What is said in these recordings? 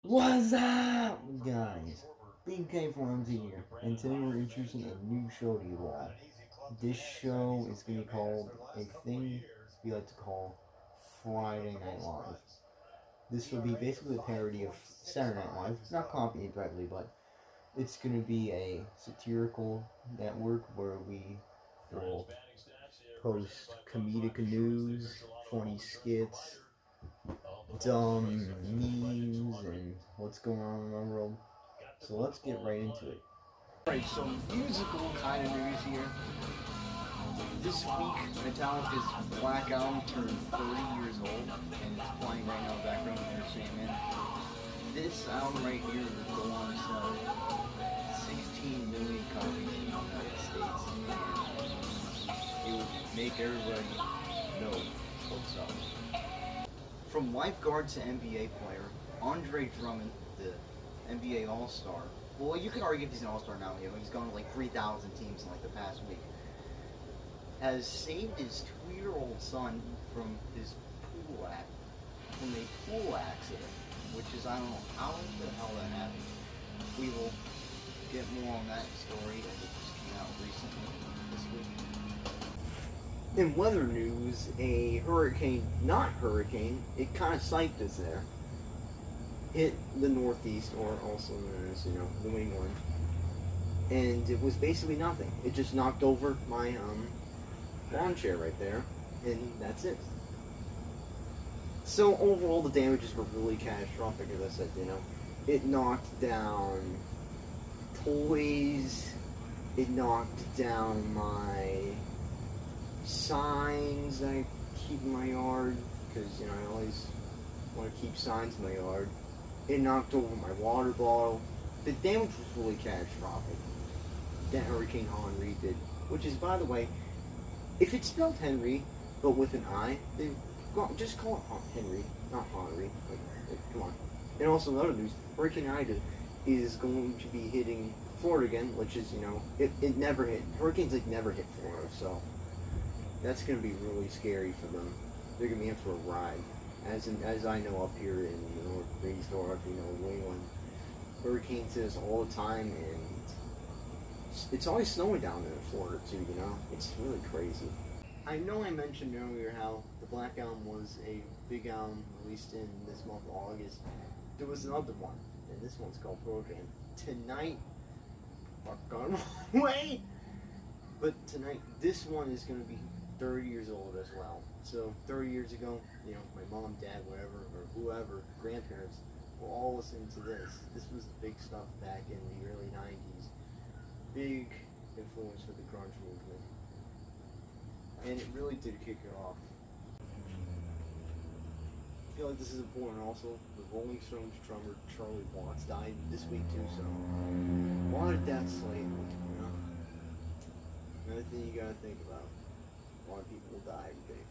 What's up, guys? BK4MZ here, and today we're introducing a new show to you all. This show is going to be called a thing we like to call Friday Night Live. This will be basically a parody of Saturday Night Live, not copying it directly, but it's going to be a satirical network where we will post comedic news, funny skits, dumb memes, and what's going on in our world. So let's get right into it. Alright, so musical kind of news here. This week, Metallica's Black Album turned 30 years old, and it's playing right now in the background when you're saying, man, this album right here will go on to sell 16 million copies in the United States. And it would make everybody know what's up. From lifeguard to NBA player, Andre Drummond, the NBA All-Star. Well, you could argue if he's an All-Star now. He's gone to like 3,000 teams in like the past week. Has saved his 2-year-old son from a pool accident, which is, I don't know how the hell that happened. We will get more on that story as it just came out recently this week. In weather news, a hurricane, it kind of psyched us there, hit the Northeast, or also known as, New England, and it was basically nothing. It just knocked over my lawn chair right there, and that's it. So overall, the damages were really catastrophic, as I said, It knocked down toys, it knocked down my signs I keep in my yard, because, I always want to keep signs in my yard. It knocked over my water bottle. The damage was really catastrophic that Hurricane Henry did, which is, by the way, if it's spelled Henry, but with an I, then just call it Henry, not Henry. Come on. And also, in other news, Hurricane Ida is going to be hitting Florida again, which is, it never hit. Hurricanes never hit Florida, so that's going to be really scary for them. They're going to be in for a ride. As I know up here in the Northeast, or New England, hurricanes hit us all the time, and it's always snowing down there in Florida too, It's really crazy. I know I mentioned earlier how the Black Album was a big album released in this month of August. There was another one, and this one's called Program. Tonight, gone away. But tonight, this one is going to be 30 years old as well. So 30 years ago, my mom, dad, whatever, or whoever, grandparents, were all listening to this. This was the big stuff back in the early 90s. Big influence for the grunge movement. And it really did kick it off. I feel like this is important also. The Rolling Stones drummer Charlie Watts died this week too, so a lot of deaths lately, Another thing you gotta think about. A lot of people will die every day.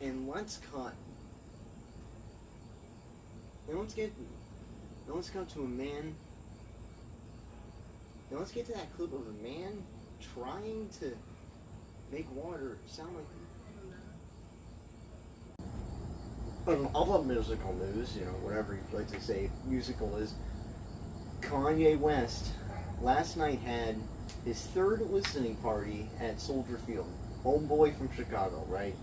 And let's cut to a man. Now let's get to that clip of a man trying to make water sound like. I love musical news, whatever you like to say musical is. Kanye West last night had his third listening party at Soldier Field. Homeboy from Chicago, right?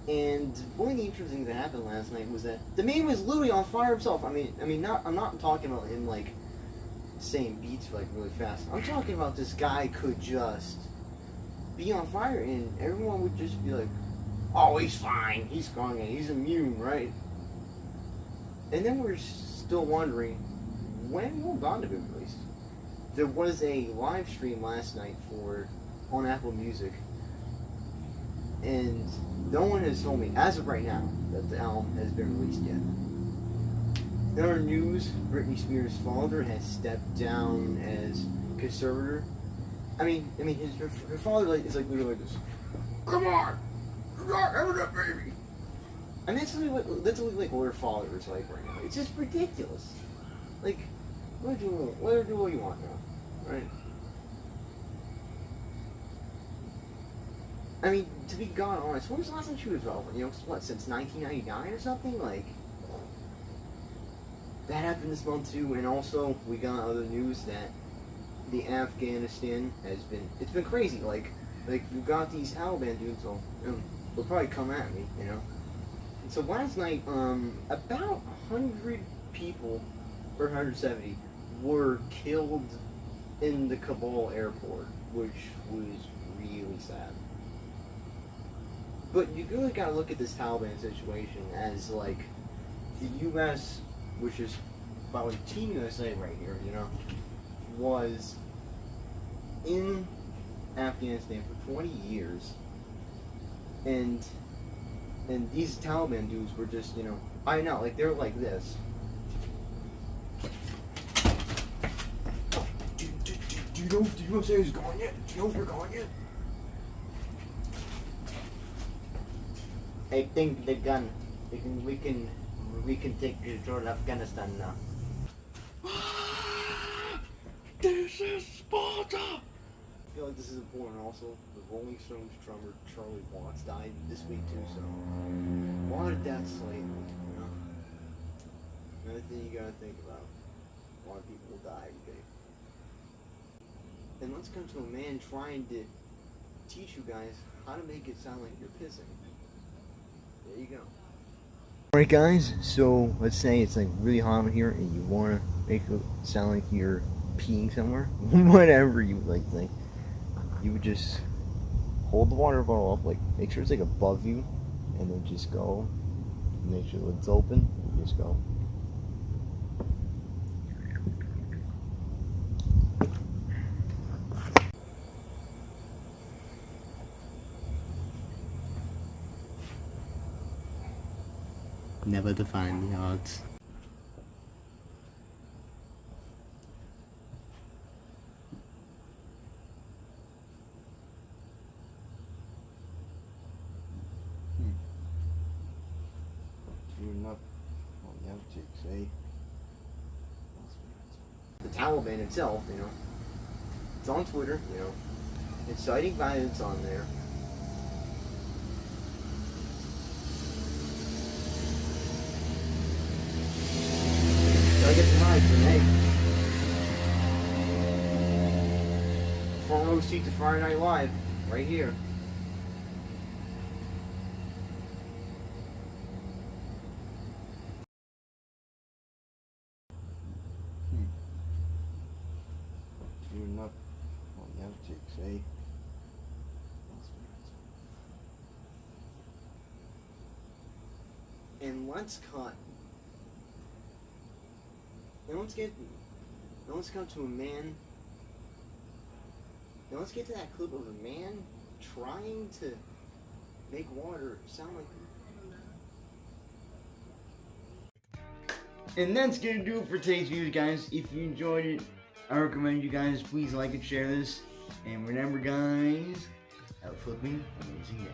And one of the interesting things that happened last night was that the man was literally on fire himself. I'm not talking about him saying beats really fast. I'm talking about this guy could just be on fire, and everyone would just be like, "Oh, he's fine. He's Kanye. He's immune, right?" And then we're still wondering, when will Donda be released? There was a live stream last night on Apple Music, and no one has told me, as of right now, that the album has been released yet. In other news, Britney Spears' father has stepped down as conservator. Her father is literally like this. Come on, you're not having that baby. That's literally what her father is like right now. It's just ridiculous. Let her do what you want now, right? I mean, to be god honest, when was the last time she was relevant? You know, what, since 1999 or something? Like, that happened this month too, and also, we got other news that the Afghanistan has been, it's been crazy, like you got these Taliban dudes, so, they'll probably come at me, you know? And so last night, about 100 people, or 170, were killed in the Kabul airport, which was really sad. But you really gotta look at this Taliban situation as, like, the U.S., which is, by the way, Team USA right here, you know, was in Afghanistan for 20 years, and these Taliban dudes were just, you know, I know, like, they're like this. Do you know if USA is going yet? Do you know if you're going yet? I think they're gone. We can take control of Afghanistan now. This is Sparta! I feel like this is important also. The Rolling Stones drummer Charlie Watts died this week too, so a lot of deaths lately, you know? Another thing you gotta think about. A lot of people will die today. And let's come to a man trying to teach you guys how to make it sound like you're pissing. There you go. Alright guys, so let's say it's like really hot in here and you want to make it sound like you're peeing somewhere. Whatever you like, you would just hold the water bottle up, like make sure it's like above you, and then just go. Make sure the lid's open, and just go. Never define the odds. Doing up on the outtakes, eh? The Taliban itself, you know, it's on Twitter, you know, inciting violence on there. I get the ride tonight. Front row seat to Friday Night Live, right here. Doing up on the outtakes, eh? And let's cut. And let's come to a man. Now let's get to that clip of a man trying to make water sound like. And that's gonna do it for today's videos, guys. If you enjoyed it, I recommend you guys please like and share this. And remember, guys, have a flipping amazing day.